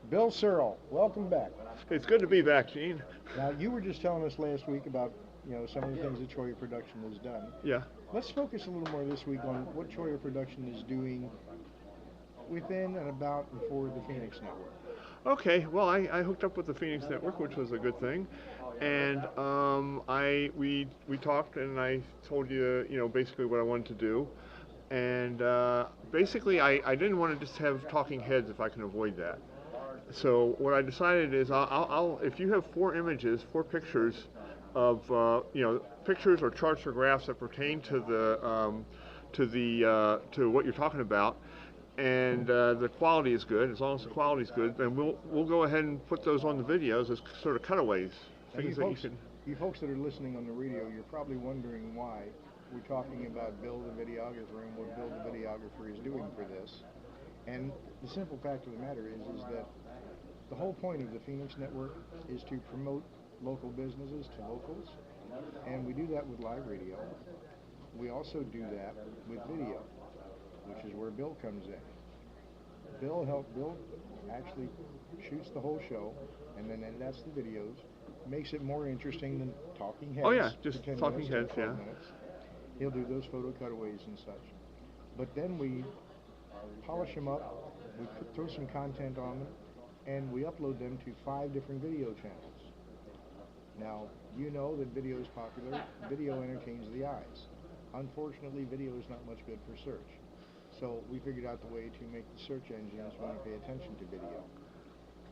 Bill Searle, welcome back. It's good to be back, Gene. Now, you were just telling us last week about, some of the things that Cholla Production has done. Yeah. Let's focus a little more this week on what Cholla Production is doing within and about and for the Phoenix Network. Okay. Well, I hooked up with the Phoenix Network, which was a good thing, and we talked, and I told you, basically what I wanted to do, and basically I didn't want to just have talking heads if I can avoid that. So what I decided is I'll if you have four images, four pictures of pictures or charts or graphs that pertain to to what you're talking about, and the quality is good. As long as the quality is good, then we'll go ahead and put those on the videos as sort of cutaways, Now, things that you can. you folks that are listening on the radio, you're probably wondering why we're talking about Bill the videographer and what Bill the videographer is doing for this. And the simple fact of the matter is that the whole point of the Phoenix Network is to promote local businesses to locals, and we do that with live radio. We also do that with video, which is where Bill comes in. Bill actually shoots the whole show, and then edits the videos, makes it more interesting than talking heads. Oh yeah, for just 10 talking minutes, heads, yeah. minutes. He'll do those photo cutaways and such. But then we polish them up, we throw some content on them, and we upload them to 5 different video channels. Now, you know that video is popular. Video entertains the eyes. Unfortunately, video is not much good for search. So we figured out the way to make the search engines want to pay attention to video.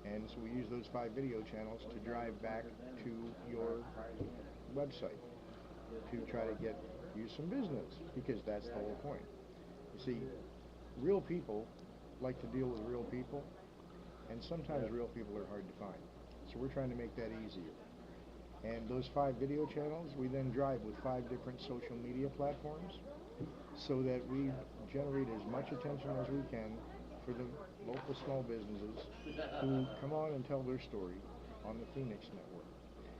And so we use those 5 video channels to drive back to your website to try to get you some business, because that's the whole point. You see, real people like to deal with real people, and sometimes real people are hard to find. So we're trying to make that easier. And those 5 video channels, we then drive with 5 different social media platforms so that we generate as much attention as we can for the local small businesses who come on and tell their story on the Phoenix Network.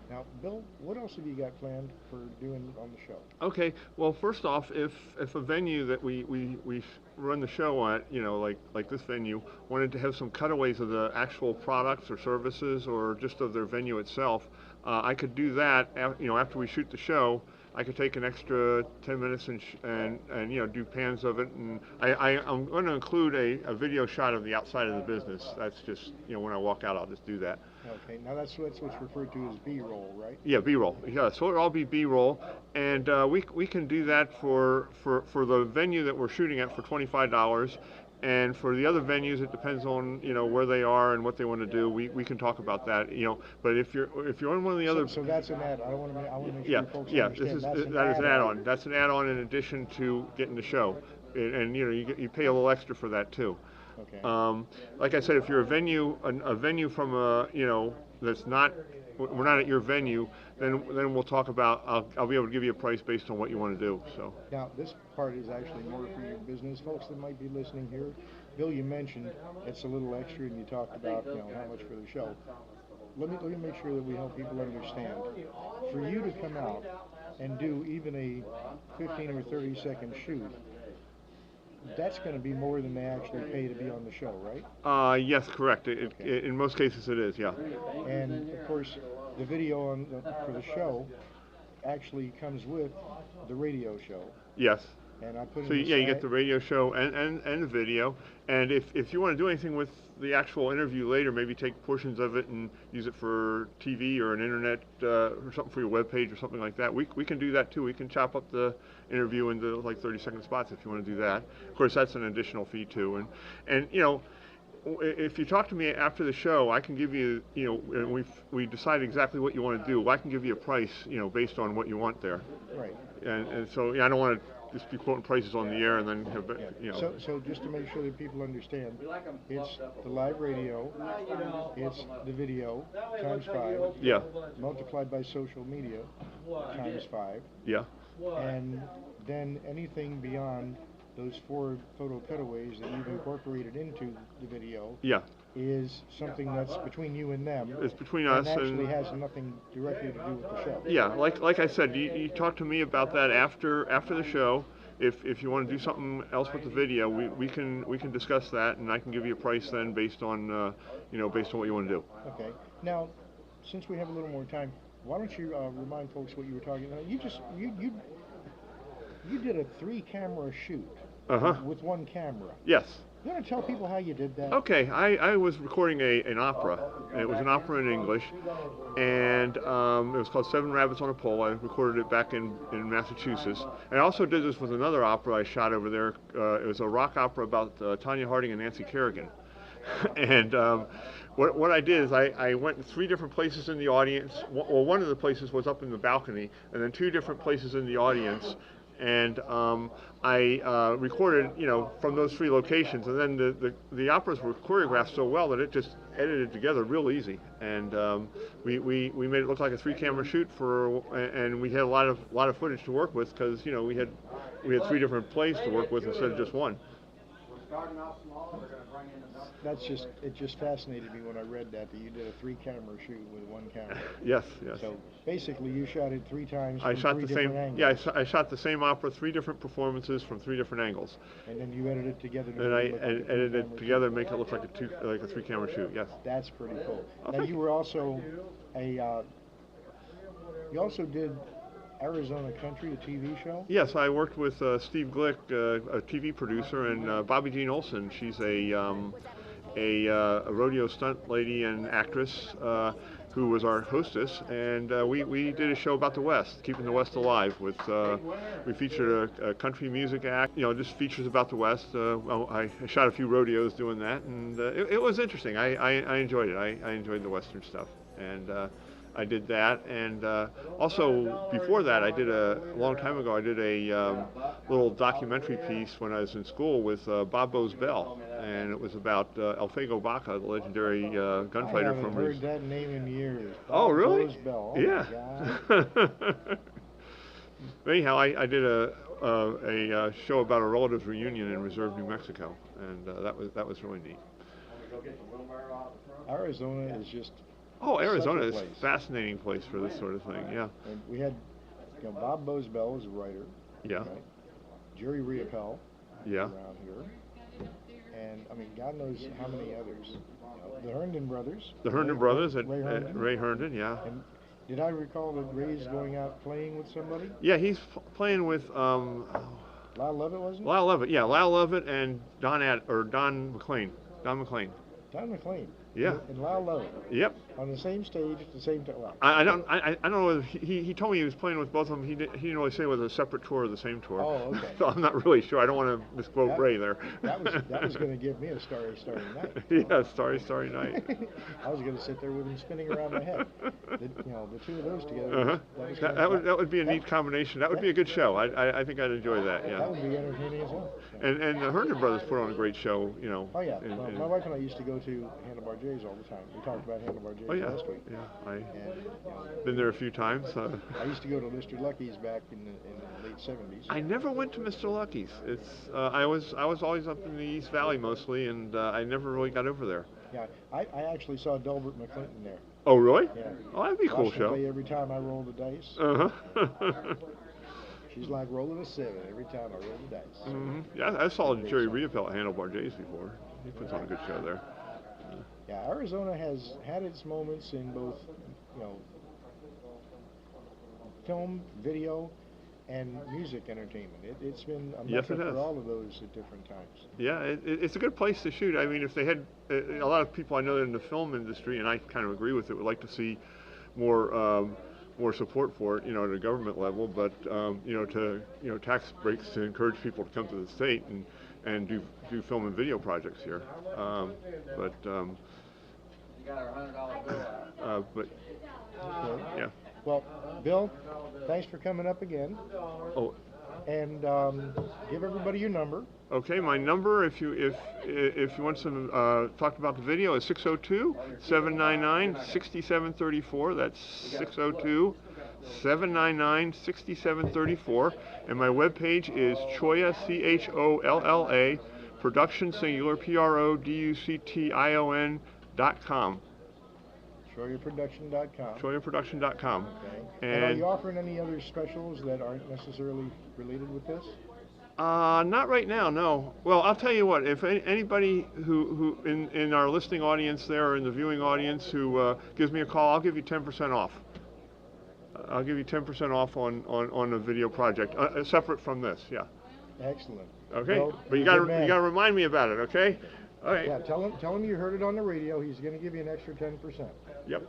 Now, Bill, what else have you got planned for doing on the show? Okay. Well, first off, if a venue that we run the show at, like this venue, wanted to have some cutaways of the actual products or services or just of their venue itself, I could do that. After we shoot the show, I could take an extra 10 minutes and do pans of it, and I'm going to include a video shot of the outside of the business. That's just when I walk out, I'll just do that. Okay, now that's what's referred to as B-roll, right? Yeah, B-roll. Yeah, so it'll all be B-roll, and we can do that for the venue that we're shooting at for $25, and for the other venues, it depends on where they are and what they want to do. We can talk about that. But if you're on one of the other, so that's an add. I want to make sure yeah, you folks yeah, understand that is an add-on. That's an add-on in addition to getting the show, and you pay a little extra for that too. Okay. Like I said, if you're a venue from that's not, we're not at your venue, then we'll talk about. I'll be able to give you a price based on what you want to do. So. Now, this part is actually more for your business folks that might be listening here. Bill, you mentioned it's a little extra, and you talked about how much for the show. Let me make sure that we help people understand. For you to come out and do even a 15 or 30-second shoot, that's going to be more than they actually pay to be on the show, right? Yes, correct. Okay. In most cases, it is. Yeah. And of course, the video for the show actually comes with the radio show. Yes. And I put so yeah, you get the radio show and the video. And if you want to do anything with the actual interview later, maybe take portions of it and use it for TV or an internet or something for your web page or something like that. We can do that too. We can chop up the interview into like 30-second spots if you want to do that. Of course, that's an additional fee too. And if you talk to me after the show, I can give you, and we decide exactly what you want to do. I can give you a price, based on what you want there. Right. And so yeah, I don't want to just be quoting prices on the air and then have, So just to make sure that people understand, it's the live radio, it's the video times 5. Yeah. Multiplied by social media times 5. Yeah. And then anything beyond those 4 photo cutaways that you've incorporated into the video. Yeah. Is something that's between you and them. It's between us, and actually has nothing directly to do with the show. Yeah, like I said, you talk to me about that after the show, if you want to do something else with the video, we can discuss that, and I can give you a price then based on based on what you want to do. Okay. Now, since we have a little more time, why don't you remind folks what you were talking about? You did a 3-camera shoot with one camera. Yes. You want to tell people how you did that? Okay, I was recording an opera, and it was an opera in English, and it was called Seven Rabbits on a Pole. I recorded it back in Massachusetts. And I also did this with another opera I shot over there. It was a rock opera about Tanya Harding and Nancy Kerrigan. And what I did is I went 3 different places in the audience. Well, one of the places was up in the balcony, and then 2 different places in the audience. And I recorded, from those 3 locations, and then the operas were choreographed so well that it just edited together real easy, and we made it look like a 3-camera shoot and we had a lot of footage to work with because we had 3 different plays to work with instead of just one. It just fascinated me when I read that you did a 3-camera shoot with 1 camera. Yes. So basically, you shot it 3 times from I shot 3 the different same. angles. Yeah, I shot the same opera, 3 different performances from 3 different angles. And then you edited it together. And I edited it together and make it look like a 3-camera shoot. Yes. That's pretty cool. Oh, now you were also you also did Arizona Country, a TV show? Yes, I worked with Steve Glick, a TV producer, and Bobby Jean Olson. She's a rodeo stunt lady and actress who was our hostess, and we did a show about the West, keeping the West alive. We featured a country music act, just features about the West. I shot a few rodeos doing that, and it was interesting. I enjoyed it. I enjoyed the Western stuff, and I did that, and also before that, a long time ago, I did a little documentary piece when I was in school with Bob Bose Bell, and it was about El Fuego Baca, the legendary gunfighter from. I haven't heard that name in years. Oh, really? Bose Bell. Oh, yeah. Anyhow, I did a show about a relatives reunion in Reserve, New Mexico, and that was really neat. Arizona is just. Oh, Arizona is a fascinating place for this sort of thing, yeah. And we had, Bob Bose Bell was a writer. Yeah. Right? Jerry Riopelle. Yeah. Around here. And, God knows how many others. The Herndon brothers. The Herndon brothers, Ray Herndon, yeah. And did I recall that Ray's going out playing with somebody? Yeah, he's playing with, Lyle Lovett, wasn't it? Lyle Lovett, yeah. Lyle Lovett and Don McLean. Don McLean. Don McLean. Yeah. And Lyle Lovett. Yep. On the same stage at the same time. Well, I don't know whether he told me he was playing with both of them. He didn't really say whether it was a separate tour or the same tour. Oh, okay. So I'm not really sure. I don't want to misquote Ray there. That was going to give me a starry night. Yeah, starry night. I was going to sit there with him spinning around my head. The 2 of those together. That would be a neat combination. That would be a good show. I think I'd enjoy that. Yeah. That would be entertaining as well. And the Herndon brothers put on a great show. Oh yeah. My wife and I used to go to Handlebar J's all the time. We talked about Handlebar J's last week. Yeah. I've been there a few times. I used to go to Mr. Lucky's back in the late 70s. I never went to Mr. Lucky's. I was always up in the East Valley mostly, and I never really got over there. Yeah, I actually saw Delbert McClinton there. Oh, really? Yeah. Oh, that'd be a cool show. Every time I roll the dice. She's like rolling a 7 every time I roll the dice. Mm-hmm. Yeah, I saw Jerry Riopelle at Handlebar J's before. He puts on a good show there. Yeah, Arizona has had its moments in both, film, video, and music entertainment. It's been a mecca for all of those at different times. Yeah, it's a good place to shoot. I mean, if they had a lot of people I know in the film industry, and I kind of agree with it, would like to see more support for it, at a government level, but tax breaks to encourage people to come to the state and do film and video projects here. But yeah. Well, Bill, thanks for coming up again. Oh. And give everybody your number. Okay, my number, if you want some talk about the video, is 602-799-6734. That's 602-799-6734. And my webpage is Cholla, CHOLLA, Production Singular, PRODUCTION.com. ChollaProduction.com. ChollaProduction.com. Okay. And are you offering any other specials that aren't necessarily related with this? Not right now, no. Well, I'll tell you what, if anybody who in our listening audience there, or in the viewing audience, who gives me a call, I'll give you 10% off. I'll give you 10% off on a video project, separate from this, yeah. Excellent. Okay, Well, but you good gotta man. remind me about it, okay? All right. Yeah, tell him you heard it on the radio. He's going to give you an extra 10%. Yep.